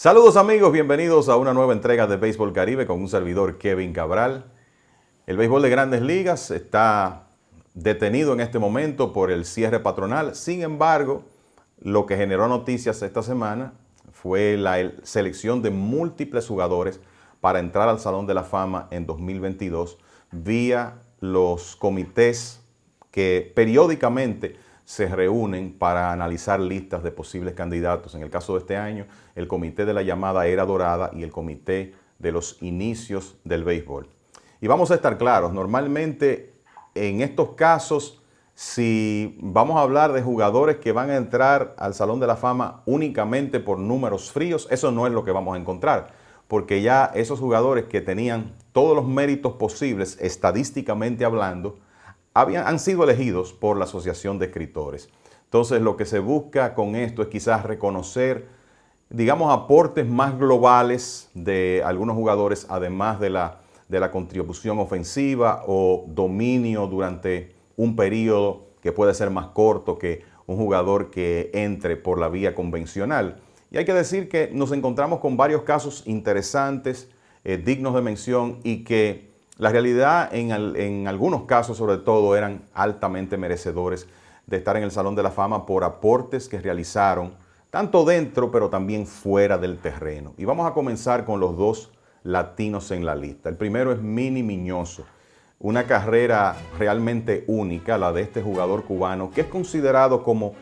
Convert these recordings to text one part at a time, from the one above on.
Saludos amigos, bienvenidos a una nueva entrega de Béisbol Caribe con un servidor Kevin Cabral. El béisbol de Grandes Ligas está detenido en este momento por el cierre patronal. Sin embargo, lo que generó noticias esta semana fue la selección de múltiples jugadores para entrar al Salón de la Fama en 2022 vía los comités que periódicamente se reúnen para analizar listas de posibles candidatos. En el caso de este año, el comité de la llamada Era Dorada y el comité de los inicios del béisbol. Y vamos a estar claros, normalmente en estos casos, si vamos a hablar de jugadores que van a entrar al Salón de la Fama únicamente por números fríos, eso no es lo que vamos a encontrar, porque ya esos jugadores que tenían todos los méritos posibles, estadísticamente hablando, han sido elegidos por la Asociación de Escritores. Entonces, lo que se busca con esto es quizás reconocer, digamos, aportes más globales de algunos jugadores, además de la contribución ofensiva o dominio durante un periodo que puede ser más corto que un jugador que entre por la vía convencional. Y hay que decir que nos encontramos con varios casos interesantes, dignos de mención, y que la realidad en algunos casos sobre todo eran altamente merecedores de estar en el Salón de la Fama por aportes que realizaron tanto dentro pero también fuera del terreno. Y vamos a comenzar con los dos latinos en la lista. El primero es Minnie Miñoso, una carrera realmente única, la de este jugador cubano que es considerado como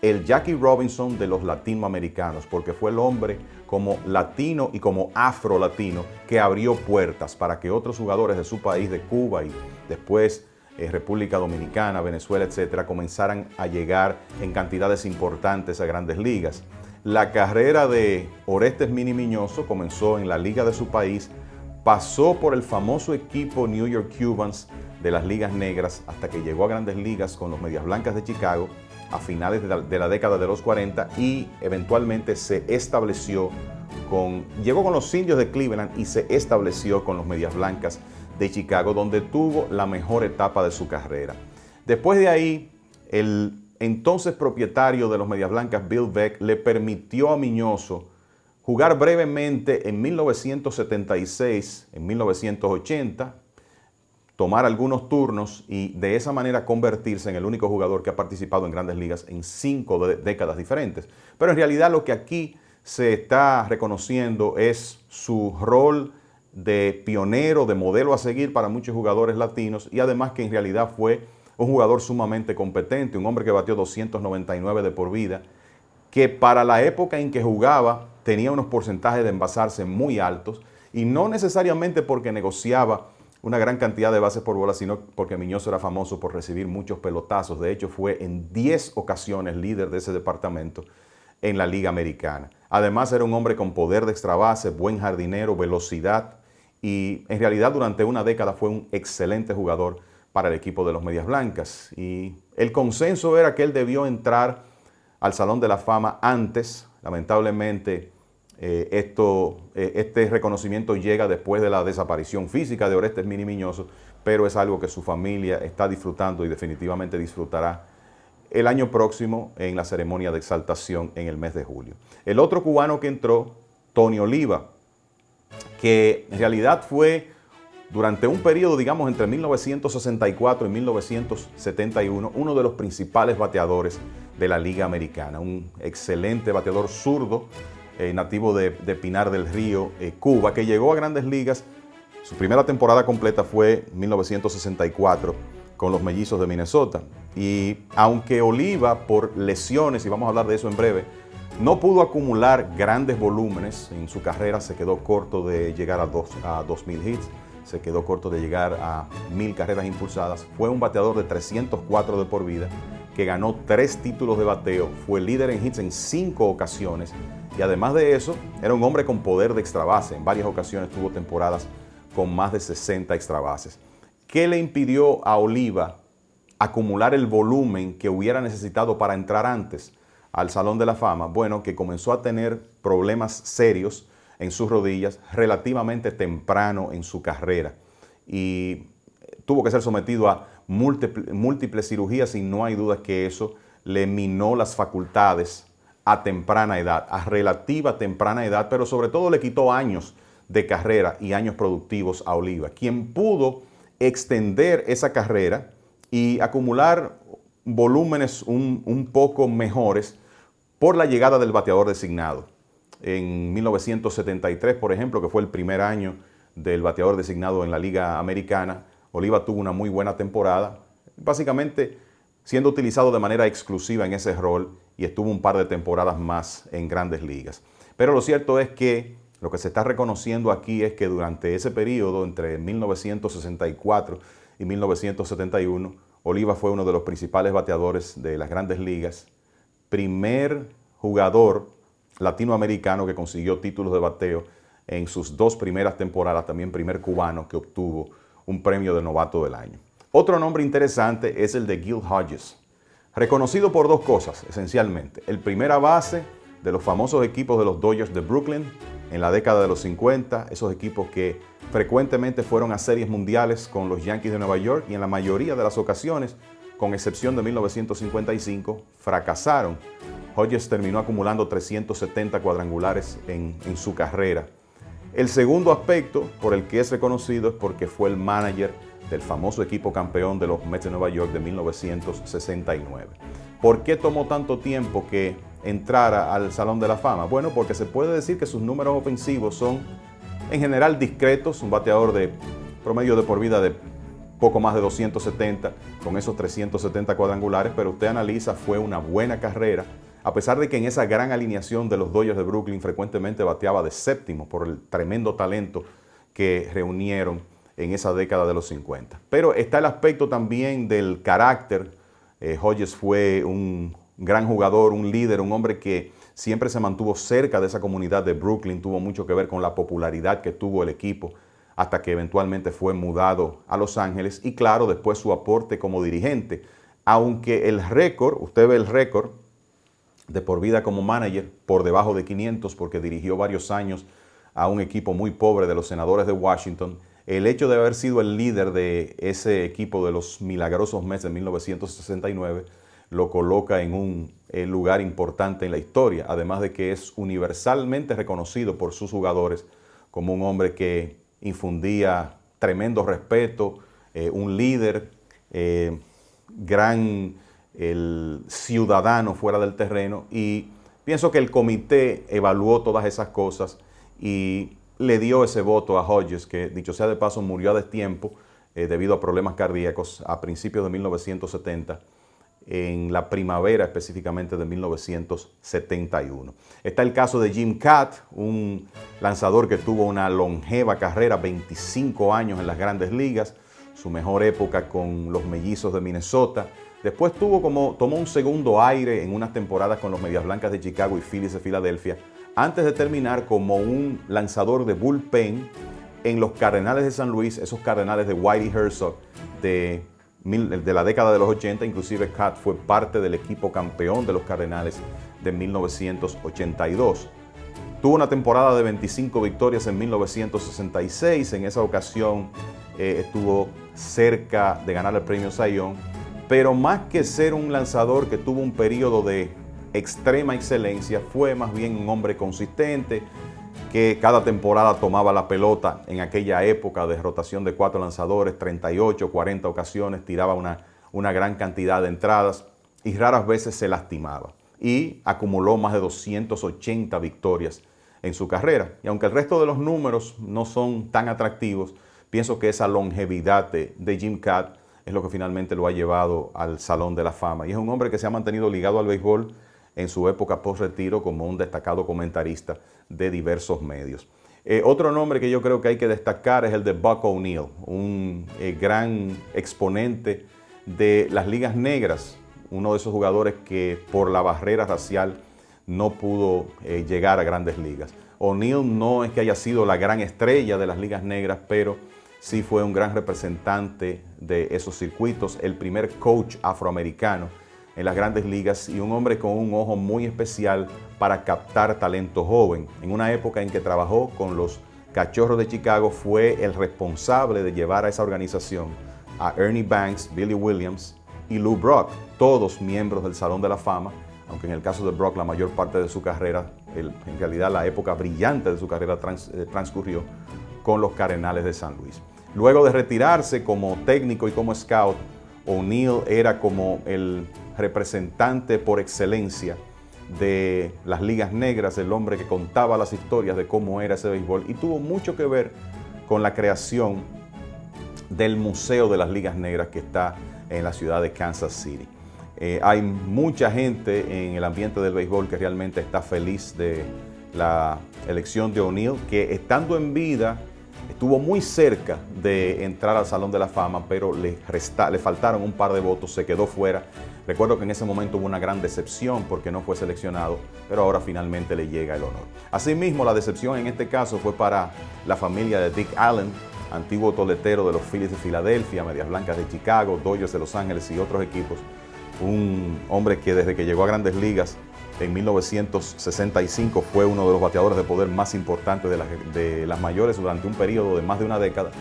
el Jackie Robinson de los latinoamericanos, porque fue el hombre como latino y como afro-latino que abrió puertas para que otros jugadores de su país, de Cuba y después República Dominicana, Venezuela, etcétera, comenzaran a llegar en cantidades importantes a Grandes Ligas. La carrera de Orestes Minnie Miñoso comenzó en la liga de su país, pasó por el famoso equipo New York Cubans de las ligas negras hasta que llegó a Grandes Ligas con los Medias Blancas de Chicago a finales de la década de los 40 y eventualmente llegó con los Indios de Cleveland y se estableció con los Medias Blancas de Chicago, donde tuvo la mejor etapa de su carrera. Después de ahí, el entonces propietario de los Medias Blancas, Bill Veeck, le permitió a Miñoso jugar brevemente en 1976, en 1980, tomar algunos turnos y de esa manera convertirse en el único jugador que ha participado en Grandes Ligas en 5 décadas diferentes. Pero en realidad lo que aquí se está reconociendo es su rol de pionero, de modelo a seguir para muchos jugadores latinos y además que en realidad fue un jugador sumamente competente, un hombre que batió 299 de por vida, que para la época en que jugaba tenía unos porcentajes de envasarse muy altos y no necesariamente porque negociaba una gran cantidad de bases por bola, sino porque Miñoso era famoso por recibir muchos pelotazos. De hecho, fue en 10 ocasiones líder de ese departamento en la Liga Americana. Además, era un hombre con poder de extra base, buen jardinero, velocidad y en realidad durante una década fue un excelente jugador para el equipo de los Medias Blancas. Y el consenso era que él debió entrar al Salón de la Fama antes. Lamentablemente, este reconocimiento llega después de la desaparición física de Orestes Minnie Miñoso, pero es algo que su familia está disfrutando y definitivamente disfrutará el año próximo en la ceremonia de exaltación en el mes de julio. El otro cubano que entró, Tony Oliva, que en realidad fue durante un periodo, digamos, entre 1964 y 1971, uno de los principales bateadores de la Liga Americana, un excelente bateador zurdo, nativo de Pinar del Río, Cuba, que llegó a Grandes Ligas. Su primera temporada completa fue 1964 con los Mellizos de Minnesota. Y aunque Oliva, por lesiones, y vamos a hablar de eso en breve, no pudo acumular grandes volúmenes en su carrera, se quedó corto de llegar a 2,000 hits, se quedó corto de llegar a 1,000 carreras impulsadas. Fue un bateador de 304 de por vida, que ganó 3 títulos de bateo, fue líder en hits en 5 ocasiones y además de eso era un hombre con poder de extra base. En varias ocasiones tuvo temporadas con más de 60 extra bases. ¿Qué le impidió a Oliva acumular el volumen que hubiera necesitado para entrar antes al Salón de la Fama? Bueno, que comenzó a tener problemas serios en sus rodillas relativamente temprano en su carrera y tuvo que ser sometido a múltiples cirugías y no hay duda que eso le minó las facultades a temprana edad, a relativa temprana edad, pero sobre todo le quitó años de carrera y años productivos a Oliva, quien pudo extender esa carrera y acumular volúmenes un poco mejores por la llegada del bateador designado. En 1973, por ejemplo, que fue el primer año del bateador designado en la Liga Americana, Oliva tuvo una muy buena temporada, básicamente siendo utilizado de manera exclusiva en ese rol, y estuvo un par de temporadas más en Grandes Ligas. Pero lo cierto es que lo que se está reconociendo aquí es que durante ese periodo, entre 1964 y 1971, Oliva fue uno de los principales bateadores de las Grandes Ligas, primer jugador latinoamericano que consiguió títulos de bateo en sus 2 primeras temporadas, también primer cubano que obtuvo un premio de novato del año. Otro nombre interesante es el de Gil Hodges, reconocido por 2 cosas esencialmente. El primera base de los famosos equipos de los Dodgers de Brooklyn en la década de los 50, esos equipos que frecuentemente fueron a series mundiales con los Yankees de Nueva York y en la mayoría de las ocasiones, con excepción de 1955, fracasaron. Hodges terminó acumulando 370 cuadrangulares en su carrera. El segundo aspecto por el que es reconocido es porque fue el manager del famoso equipo campeón de los Mets de Nueva York de 1969. ¿Por qué tomó tanto tiempo que entrara al Salón de la Fama? Bueno, porque se puede decir que sus números ofensivos son en general discretos, un bateador de promedio de por vida de poco más de 270, con esos 370 cuadrangulares, pero usted analiza, fue una buena carrera, a pesar de que en esa gran alineación de los Dodgers de Brooklyn frecuentemente bateaba de séptimo por el tremendo talento que reunieron en esa década de los 50. Pero está el aspecto también del carácter. Hodges fue un gran jugador, un líder, un hombre que siempre se mantuvo cerca de esa comunidad de Brooklyn, tuvo mucho que ver con la popularidad que tuvo el equipo hasta que eventualmente fue mudado a Los Ángeles y claro, después su aporte como dirigente. Aunque el récord, usted ve el récord de por vida como manager por debajo de 500 porque dirigió varios años a un equipo muy pobre de los Senadores de Washington, el hecho de haber sido el líder de ese equipo de los milagrosos Mets de 1969 lo coloca en un lugar importante en la historia, además de que es universalmente reconocido por sus jugadores como un hombre que infundía tremendo respeto, un líder, gran ciudadano fuera del terreno, y pienso que el comité evaluó todas esas cosas y le dio ese voto a Hodges, que dicho sea de paso murió a destiempo debido a problemas cardíacos a principios de 1970, en la primavera específicamente de 1971. Está el caso de Jim Kaat, un lanzador que tuvo una longeva carrera, 25 años en las Grandes Ligas, su mejor época con los Mellizos de Minnesota. Después tomó un segundo aire en unas temporadas con los Medias Blancas de Chicago y Phillies de Filadelfia, antes de terminar como un lanzador de bullpen en los Cardenales de San Luis, esos Cardenales de Whitey Herzog de la década de los 80, inclusive Kaat fue parte del equipo campeón de los Cardenales de 1982. Tuvo una temporada de 25 victorias en 1966, en esa ocasión estuvo cerca de ganar el premio Cy Young, pero más que ser un lanzador que tuvo un periodo de extrema excelencia, fue más bien un hombre consistente, que cada temporada tomaba la pelota en aquella época de rotación de 4 lanzadores, 38, 40 ocasiones, tiraba una gran cantidad de entradas y raras veces se lastimaba. Y acumuló más de 280 victorias en su carrera. Y aunque el resto de los números no son tan atractivos, pienso que esa longevidad de Jim Kaat es lo que finalmente lo ha llevado al Salón de la Fama. Y es un hombre que se ha mantenido ligado al béisbol en su época post-retiro como un destacado comentarista de diversos medios. Otro nombre que yo creo que hay que destacar es el de Buck O'Neil, un gran exponente de las ligas negras, uno de esos jugadores que por la barrera racial no pudo llegar a Grandes Ligas. O'Neil no es que haya sido la gran estrella de las ligas negras, pero sí fue un gran representante de esos circuitos, el primer coach afroamericano en las Grandes Ligas y un hombre con un ojo muy especial para captar talento joven. En una época en que trabajó con los Cachorros de Chicago, fue el responsable de llevar a esa organización a Ernie Banks, Billy Williams y Lou Brock, todos miembros del Salón de la Fama, aunque en el caso de Brock la mayor parte de su carrera, en realidad la época brillante de su carrera transcurrió con los Cardenales de San Luis. Luego de retirarse como técnico y como scout, O'Neill era como el representante por excelencia de las ligas negras, el hombre que contaba las historias de cómo era ese béisbol, y tuvo mucho que ver con la creación del Museo de las Ligas Negras que está en la ciudad de Kansas City. Hay mucha gente en el ambiente del béisbol que realmente está feliz de la elección de O'Neill, que estando en vida estuvo muy cerca de entrar al Salón de la Fama, pero le faltaron un par de votos, se quedó fuera. Recuerdo que en ese momento hubo una gran decepción porque no fue seleccionado, pero ahora finalmente le llega el honor. Asimismo, la decepción en este caso fue para la familia de Dick Allen, antiguo toletero de los Phillies de Filadelfia, Medias Blancas de Chicago, Dodgers de Los Ángeles y otros equipos. Un hombre que desde que llegó a Grandes Ligas en 1965 fue uno de los bateadores de poder más importantes de las mayores durante un periodo de más de una década,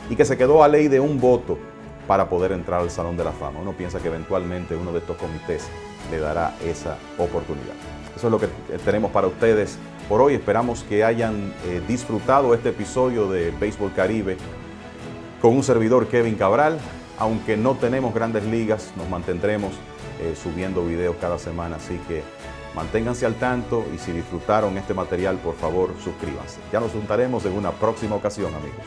y que se quedó a ley de un voto para poder entrar al Salón de la Fama. Uno piensa que eventualmente uno de estos comités le dará esa oportunidad. Eso es lo que tenemos para ustedes por hoy. Esperamos que hayan disfrutado este episodio de Béisbol Caribe con un servidor, Kevin Cabral. Aunque no tenemos Grandes Ligas, nos mantendremos subiendo videos cada semana, así que manténganse al tanto, y si disfrutaron este material, por favor, suscríbanse. Ya nos juntaremos en una próxima ocasión, amigos.